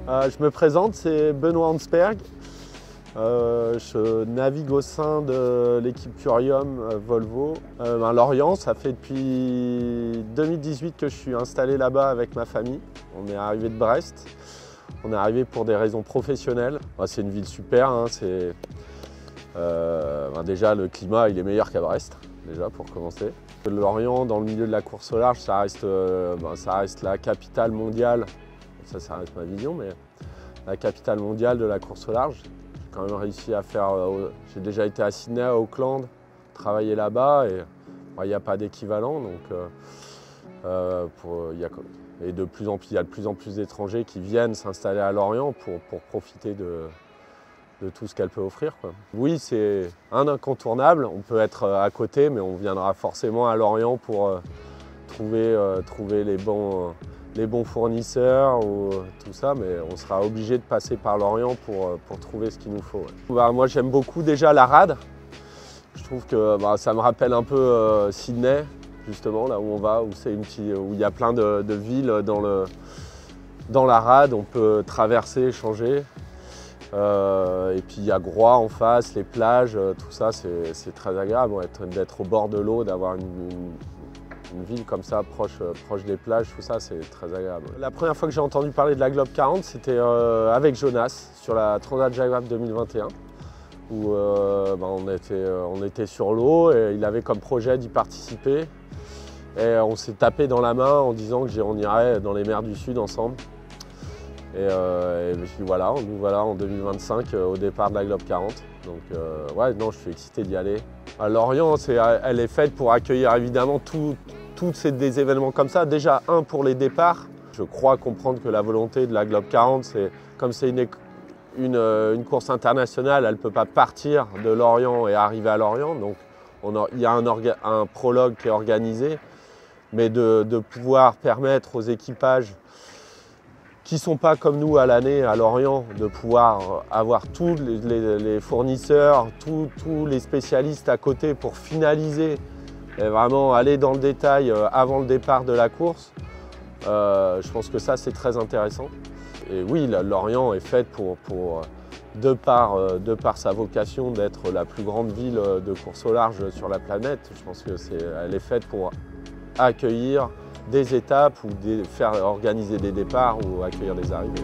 Je me présente, c'est Benoît Hansberg. Je navigue au sein de l'équipe Curium Volvo. À Lorient, ça fait depuis 2018 que je suis installé là-bas avec ma famille. On est arrivé de Brest. On est arrivé pour des raisons professionnelles. C'est une ville super, hein, déjà le climat il est meilleur qu'à Brest, déjà pour commencer. Lorient, dans le milieu de la course au large, ça reste la capitale mondiale. Ça reste ma vision, mais la capitale mondiale de la course au large. J'ai quand même réussi à faire. J'ai déjà été à Sydney, à Auckland, travailler là-bas, et il n'y a pas d'équivalent. Il y a de plus en plus d'étrangers qui viennent s'installer à Lorient pour profiter de tout ce qu'elle peut offrir, quoi. Oui, c'est un incontournable. On peut être à côté, mais on viendra forcément à Lorient pour trouver les bons fournisseurs ou tout ça, mais on sera obligé de passer par Lorient pour trouver ce qu'il nous faut. Ouais. Moi, j'aime beaucoup déjà la rade. Je trouve que ça me rappelle un peu Sydney, justement, là où on va, où il y a plein de villes dans la rade. On peut traverser, changer. Et puis il y a Groix en face, les plages, tout ça, c'est très agréable d'être au bord de l'eau, d'avoir une ville comme ça, proche des plages, tout ça, c'est très agréable. La première fois que j'ai entendu parler de la Globe 40, c'était avec Jonas, sur la Transat Jacques Vabre 2021, où on était sur l'eau et il avait comme projet d'y participer. Et on s'est tapé dans la main en disant qu'on irait dans les mers du Sud ensemble. Et puis voilà, nous voilà en 2025 au départ de la Globe 40. Donc je suis excité d'y aller. À Lorient, elle est faite pour accueillir évidemment des événements comme ça. Déjà, pour les départs. Je crois comprendre que la volonté de la Globe 40, c'est comme c'est une course internationale, elle ne peut pas partir de Lorient et arriver à Lorient. Donc il y a un prologue qui est organisé, mais de pouvoir permettre aux équipages qui ne sont pas comme nous à l'année à Lorient, de pouvoir avoir tous les fournisseurs, tous les spécialistes à côté pour finaliser et vraiment aller dans le détail avant le départ de la course. Je pense que ça, c'est très intéressant. Et oui, Lorient est faite de par sa vocation d'être la plus grande ville de course au large sur la planète. Je pense qu'elle est faite pour accueillir des étapes ou faire organiser des départs ou accueillir des arrivées.